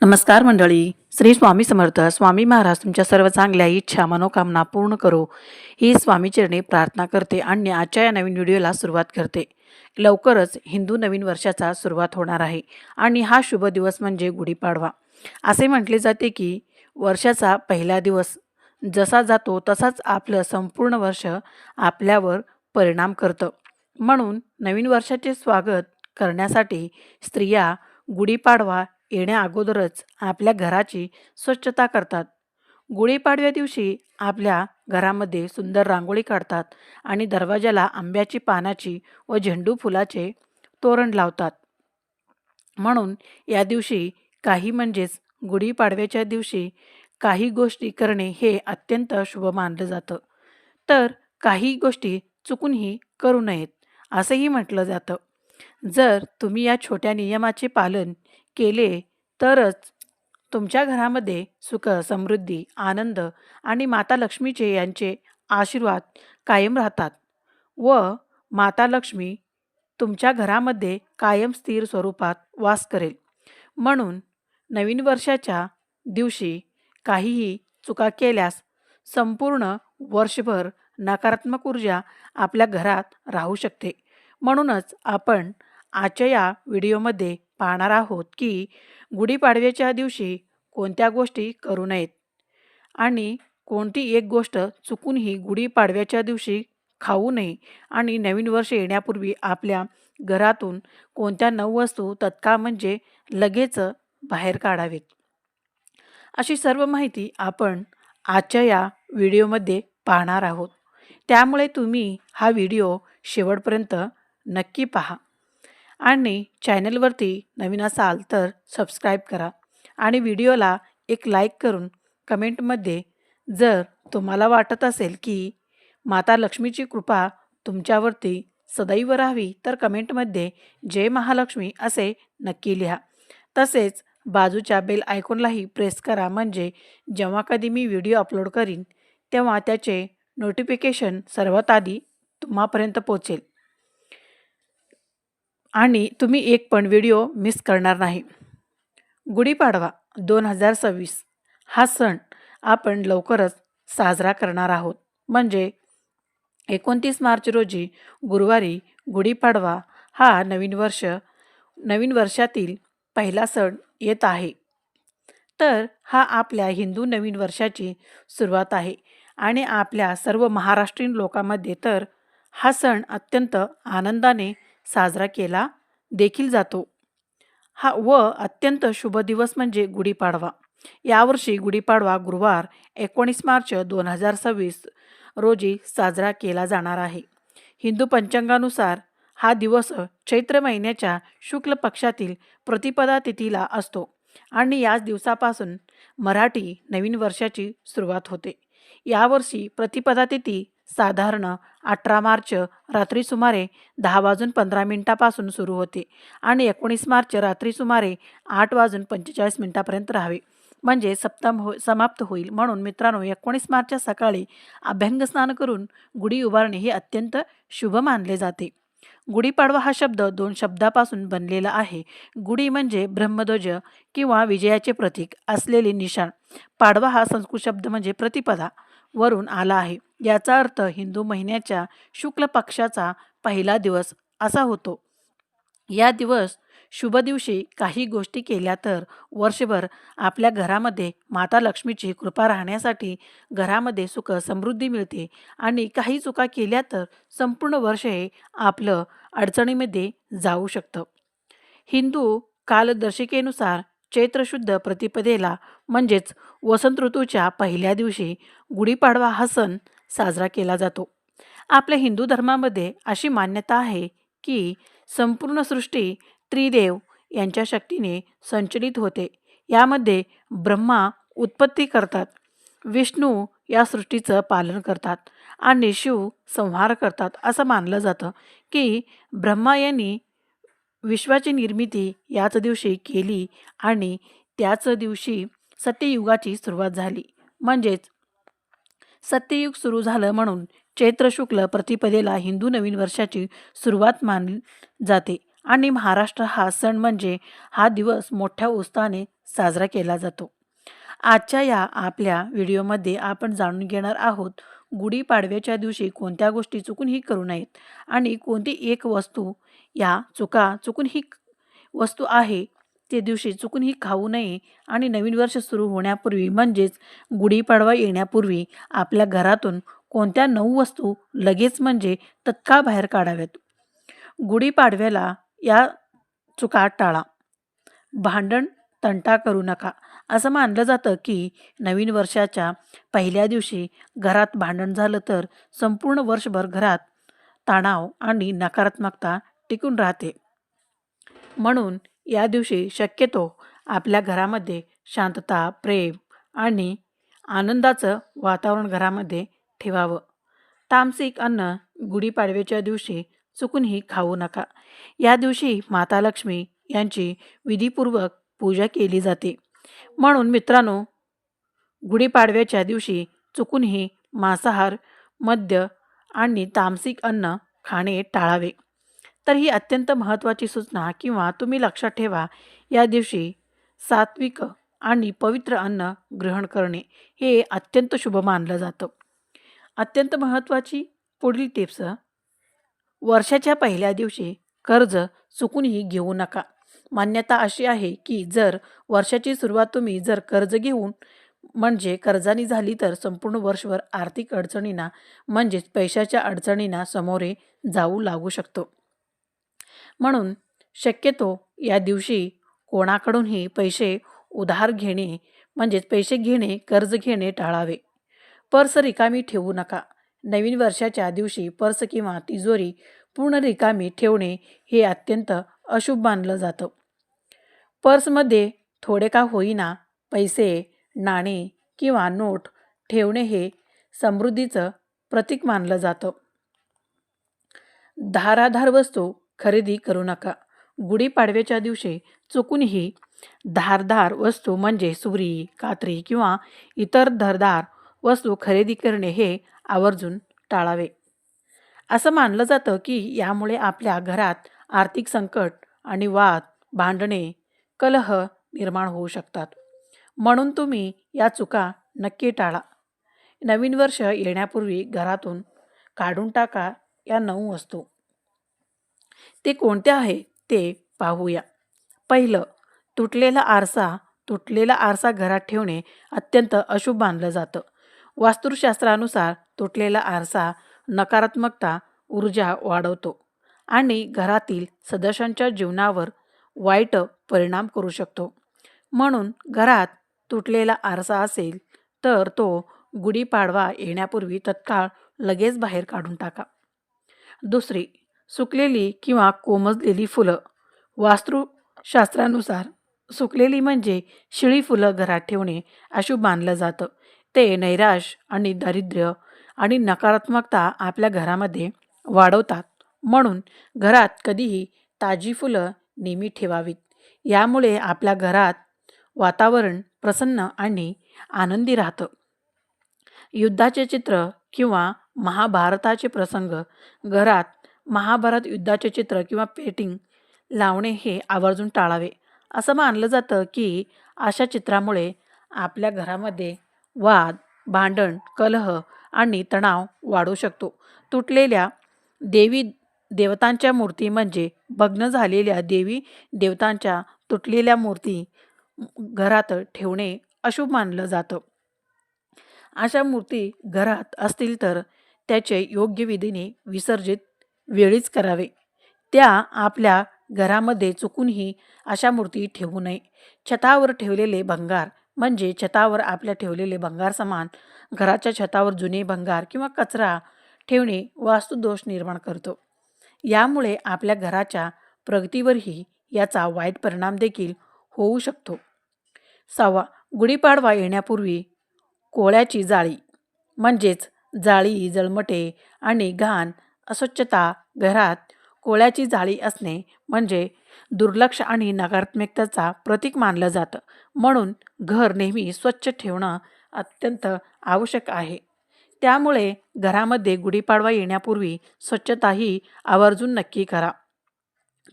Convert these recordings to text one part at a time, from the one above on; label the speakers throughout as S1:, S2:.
S1: नमस्कार मंडळी. श्री स्वामी समर्थ. स्वामी महाराज तुमच्या सर्व चांगल्या इच्छा मनोकामना पूर्ण करो ही स्वामीचरणी प्रार्थना करते आणि आजच्या या नवीन व्हिडिओला सुरुवात करते. लवकरच हिंदू नवीन वर्षाचा सुरुवात होणार आहे आणि हा शुभ दिवस म्हणजे गुढीपाडवा. असे म्हटले जाते की वर्षाचा पहिला दिवस जसा जातो तसाच आपलं संपूर्ण वर्ष आपल्यावर परिणाम करतं. म्हणून नवीन वर्षाचे स्वागत करण्यासाठी स्त्रिया गुढीपाडवा येण्या अगोदरच आपल्या घराची स्वच्छता करतात. गुढीपाडव्या दिवशी आपल्या घरामध्ये सुंदर रांगोळी काढतात आणि दरवाजाला आंब्याची पानाची व झेंडू फुलाचे तोरण लावतात. म्हणून या दिवशी गुढीपाडव्याच्या दिवशी काही गोष्टी करणे हे अत्यंत शुभ मानलं जातं. तर काही गोष्टी चुकूनही करू नयेत असंही म्हटलं जातं. जर तुम्ही या छोट्या नियमाचे पालन केले तरच तुमच्या घरामध्ये सुख, समृद्धी, आनंद आणि माता लक्ष्मीचे यांचे आशीर्वाद कायम राहतात व माता लक्ष्मी तुमच्या घरामध्ये कायम स्थिर स्वरूपात वास करेल. म्हणून नवीन वर्षाच्या दिवशी काहीही चुका केल्यास संपूर्ण वर्षभर नकारात्मक ऊर्जा आपल्या घरात राहू शकते. म्हणूनच आपण आजच्या या व्हिडिओमध्ये पाहणार आहोत की गुढीपाडव्याच्या दिवशी कोणत्या गोष्टी करू नयेत आणि कोणती एक गोष्ट चुकूनही गुढीपाडव्याच्या दिवशी खाऊ नये आणि नवीन वर्ष येण्यापूर्वी आपल्या घरातून कोणत्या 9 वस्तू तत्काळ म्हणजे लगेच बाहेर काढावेत. अशी सर्व माहिती आपण आजच्या या व्हिडिओमध्ये पाहणार आहोत. त्यामुळे तुम्ही हा व्हिडिओ शेवटपर्यंत नक्की पहा आणि चॅनलवरती नवीन असाल तर सबस्क्राईब करा आणि व्हिडिओला एक लाईक करून कमेंटमध्ये जर तुम्हाला वाटत असेल की माता लक्ष्मीची कृपा तुमच्यावरती सदैव राहावी तर कमेंटमध्ये जय महालक्ष्मी असे नक्की लिहा. तसेच बाजूच्या बेल आयकॉनलाही प्रेस करा म्हणजे जेव्हा कधी मी व्हिडिओ अपलोड करीन तेव्हा त्याचे नोटिफिकेशन सर्वात आधी तुम्हापर्यंत पोहोचेल आणि तुम्ही एक पण व्हिडिओ मिस करणार नाही. गुढीपाडवा 2026 हा सण आपण लवकरच साजरा करणार आहोत. म्हणजे 29 मार्च रोजी गुरुवारी गुढीपाडवा हा नवीन वर्षातील पहिला सण येत आहे. तर हा आपल्या हिंदू नवीन वर्षाची सुरुवात आहे आणि आपल्या सर्व महाराष्ट्रीयन लोकांमध्ये तर हा सण अत्यंत आनंदाने साजरा केला देखील जातो. अत्यंत शुभ दिवस म्हणजे गुढीपाडवा. यावर्षी गुढीपाडवा गुरुवार 19 मार्च 2026 रोजी साजरा केला जाणार आहे. हिंदू पंचांगानुसार हा दिवस चैत्र महिन्याच्या शुक्ल पक्षातील प्रतिपदा तिथीला असतो आणि याच दिवसापासून मराठी नवीन वर्षाची सुरुवात होते. यावर्षी प्रतिपदा तिथी साधारण 18 मार्च रात्री सुमारे 10:15 सुरू होते आणि 19 मार्च रात्री सुमारे 8:45 राहावे म्हणजे सप्तम समाप्त होईल. म्हणून मित्रांनो 19 मार्चच्या सकाळी अभ्यंगस्नान करून गुढी उभारणे हे अत्यंत शुभ मानले जाते. गुढीपाडवा हा शब्द 2 शब्दापासून बनलेला आहे. गुढी म्हणजे ब्रह्मध्वज किंवा विजयाचे प्रतीक असलेले निशाण. पाडवा हा संस्कृत शब्द म्हणजे प्रतिपदा वरून आला आहे. याचा अर्थ हिंदू महिन्याच्या शुक्ल पक्षाचा पहिला दिवस असा होतो. या शुभ दिवशी काही गोष्टी केल्या तर वर्षभर आपल्या घरामध्ये माता लक्ष्मीची कृपा राहण्यासाठी घरामध्ये सुख समृद्धी मिळते आणि काही चुका केल्या तर संपूर्ण वर्ष हे आपलं अडचणीमध्ये जाऊ शकतं. हिंदू कालदर्शिकेनुसार चैत्र शुद्ध प्रतिपदेला म्हणजेच वसंत ऋतूच्या पहिल्या दिवशी गुढीपाडवा हा सण साजरा केला जातो. आपल्या हिंदू धर्मामध्ये अशी मान्यता आहे की संपूर्ण सृष्टी त्रिदेव यांच्या शक्तीने संचलित होते. यामध्ये ब्रह्मा उत्पत्ती करतात, विष्णू या सृष्टीचं पालन करतात आणि शिव संहार करतात. असं मानलं जातं की ब्रह्मा यांनी विश्वाची निर्मिती याच दिवशी केली आणि त्याच दिवशी सत्ययुगाची सुरुवात झाली. म्हणजेच सत्ययुग सुरू झालं म्हणून चैत्र शुक्ल प्रतिपदेला हिंदू नवीन वर्षाची सुरुवात मानली जाते आणि महाराष्ट्र हा सण म्हणजे हा दिवस मोठ्या उत्साहाने साजरा केला जातो. आजच्या या आपल्या व्हिडिओमध्ये आपण जाणून घेणार आहोत गुढीपाडव्याच्या दिवशी कोणत्या गोष्टी चुकूनही करू नयेत आणि कोणती एक वस्तू या चुकून ही वस्तू आहे ते दिवशी चुकूनही खाऊ नये आणि नवीन वर्ष सुरू होण्यापूर्वी म्हणजेच गुढीपाडवा येण्यापूर्वी आपल्या घरातून कोणत्या 9 वस्तू लगेच म्हणजे तत्काळ बाहेर काढाव्यात. गुढीपाडव्याला या चुका टाळा. भांडण, तंटा करू नका. असं मानलं जातं की नवीन वर्षाच्या पहिल्या दिवशी घरात भांडण झालं तर संपूर्ण वर्षभर घरात तणाव आणि नकारात्मकता टिकून राहते. म्हणून या दिवशी शक्यतो आपल्या घरामध्ये शांतता, प्रेम आणि आनंदाचं वातावरण घरामध्ये ठेवावं. तामसिक अन्न गुढीपाडव्याच्या दिवशी चुकूनही खाऊ नका. या दिवशी माता लक्ष्मी यांची विधीपूर्वक पूजा केली जाते. म्हणून मित्रांनो, गुढीपाडव्याच्या दिवशी चुकूनही मांसाहार, मद्य आणि तामसिक अन्न खाणे टाळावे. तर ही अत्यंत महत्त्वाची सूचना किंवा तुम्ही लक्षात ठेवा. या दिवशी सात्विक आणि पवित्र अन्न ग्रहण करणे हे अत्यंत शुभ मानलं जातं. अत्यंत महत्त्वाची पुढील टिप्स. वर्षाच्या पहिल्या दिवशी कर्ज चुकूनही घेऊ नका. मान्यता अशी आहे की जर वर्षाची सुरुवात तुम्ही जर कर्ज घेऊन म्हणजे कर्जानी झाली तर संपूर्ण वर्षभर आर्थिक अडचणींना म्हणजेच पैशाच्या अडचणींना सामोरे जाऊ लागू शकतो. म्हणून शक्यतो या दिवशी कोणाकडूनही पैसे उधार घेणे म्हणजेच पैसे घेणे, कर्ज घेणे टाळावे. पर्स रिकामी ठेवू नका. नवीन वर्षाच्या दिवशी पर्स किंवा तिजोरी पूर्ण रिकामी ठेवणे हे अत्यंत अशुभ मानलं जातं. पर्समध्ये थोडे का होईना पैसे, नाणे किंवा नोट ठेवणे हे समृद्धीचं प्रतीक मानलं जातं. धारादार वस्तू खरेदी करू नका. गुढीपाडव्याच्या दिवशी चुकूनही धारदार वस्तू म्हणजे सुरी, कात्री किंवा इतर धारदार वस्तू खरेदी करणे हे आवर्जून टाळावे. असं मानलं जातं की यामुळे आपल्या घरात आर्थिक संकट आणि वाद, भांडणे, कलह निर्माण होऊ शकतात. म्हणून तुम्ही या चुका नक्की टाळा. नवीन वर्ष येण्यापूर्वी घरातून काढून टाका या 9 वस्तू. ते कोणत्या आहे ते पाहूया. पहिलं, तुटलेला आरसा. तुटलेला आरसा घरात ठेवणे अत्यंत अशुभ मानलं जातं. वास्तुशास्त्रानुसार तुटलेला आरसा नकारात्मकता, ऊर्जा वाढवतो आणि घरातील सदस्यांच्या जीवनावर वाईट परिणाम करू शकतो. म्हणून घरात तुटलेला आरसा असेल तर तो गुढीपाडवा येण्यापूर्वी तत्काळ लगेच बाहेर काढून टाका. दुसरी, सुकलेली किंवा कोमजलेली फुलं. वास्तुशास्त्रानुसार सुकलेली म्हणजे शिळी फुलं घरात ठेवणे अशुभ मानलं जातं. ते नैराश्य आणि दारिद्र्य आणि नकारात्मकता आपल्या घरामध्ये वाढवतात. म्हणून घरात कधीही ताजी फुलं नेहमी ठेवावीत. यामुळे आपल्या घरात वातावरण प्रसन्न आणि आनंदी राहतं. युद्धाचे चित्र किंवा महाभारताचे प्रसंग. घरात महाभारत युद्धाचे चित्र किंवा पेंटिंग लावणे हे आवर्जून टाळावे. असं मानलं जातं की अशा चित्रामुळे आपल्या घरामध्ये वाद, भांडण, कलह आणि तणाव वाढू शकतो. तुटलेल्या देवी देवतांच्या मूर्ती म्हणजे भग्न झालेल्या देवी देवतांच्या तुटलेल्या मूर्ती घरात ठेवणे अशुभ मानलं जातं. अशा मूर्ती घरात असतील तर त्याचे योग्य विधीने विसर्जित वेळीच करावे. त्या आपल्या घरामध्ये चुकूनही अशा मूर्ती ठेवू नये. छतावर ठेवलेले भंगार म्हणजे छतावर आपल्या ठेवलेले भंगार सामान घराच्या छतावर जुने भंगार किंवा कचरा ठेवणे वास्तुदोष निर्माण करतो. यामुळे आपल्या घराच्या प्रगतीवरही याचा वाईट परिणाम देखील होऊ शकतो. 6. गुढीपाडवा येण्यापूर्वी कोळ्याची जाळी म्हणजेच जाळी, जळमटे आणि घाण, अस्वच्छता. घरात कोळ्याची जाळी असणे म्हणजे दुर्लक्ष आणि नकारात्मकतेचा प्रतीक मानलं जातं. म्हणून घर नेहमी स्वच्छ ठेवणं अत्यंत आवश्यक आहे. त्यामुळे घरामध्ये गुढीपाडवा येण्यापूर्वी स्वच्छताही आवर्जून नक्की करा.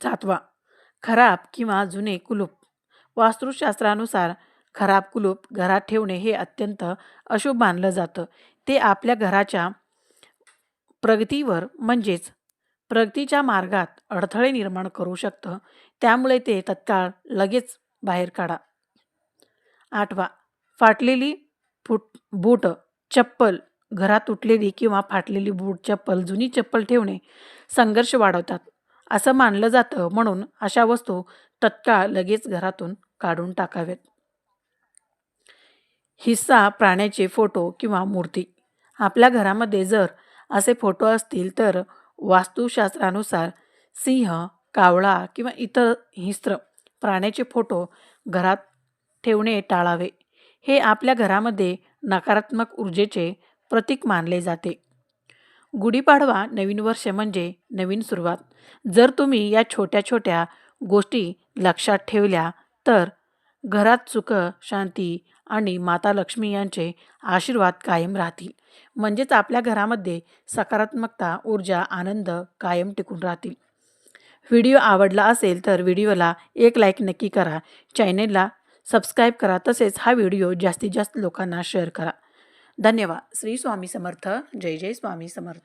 S1: 7. खराब किंवा जुने कुलूप. वास्तुशास्त्रानुसार खराब कुलूप घरात ठेवणे हे अत्यंत अशुभ मानलं जातं. ते आपल्या घराच्या प्रगतीवर म्हणजेच प्रगतीच्या मार्गात अडथळे निर्माण करू शकतं. त्यामुळे ते तत्काळ लगेच बाहेर काढा. 8. फाटलेली बूट, चप्पल. घरात तुटलेली किंवा फाटलेली बूट, चप्पल, जुनी चप्पल ठेवणे संघर्ष वाढवतात असं मानलं जातं. म्हणून अशा वस्तू तत्काळ लगेच घरातून काढून टाकाव्यात. हिस्सा प्राण्याचे फोटो किंवा मूर्ती. आपल्या घरामध्ये जर असे फोटो असतील तर वास्तुशास्त्रानुसार सिंह, कावळा किंवा इतर हिंस्त्र प्राण्याचे फोटो घरात ठेवणे टाळावे. हे आपल्या घरामध्ये नकारात्मक ऊर्जेचे प्रतीक मानले जाते. गुढीपाडवा नवीन वर्ष म्हणजे नवीन सुरुवात. जर तुम्ही या छोट्या छोट्या गोष्टी लक्षात ठेवल्या तर घरात सुख, शांती आणि माता लक्ष्मी यांचे आशीर्वाद कायम राहतील. म्हणजेच आपल्या घरामध्ये सकारात्मकता, ऊर्जा, आनंद कायम टिकून राहतील. व्हिडिओ आवडला असेल तर व्हिडिओला एक लाईक नक्की करा. चॅनेलला सबस्क्राईब करा. तसेच हा व्हिडिओ जास्तीत जास्त लोकांना शेअर करा. धन्यवाद. श्री स्वामी समर्थ. जय जय स्वामी समर्थ.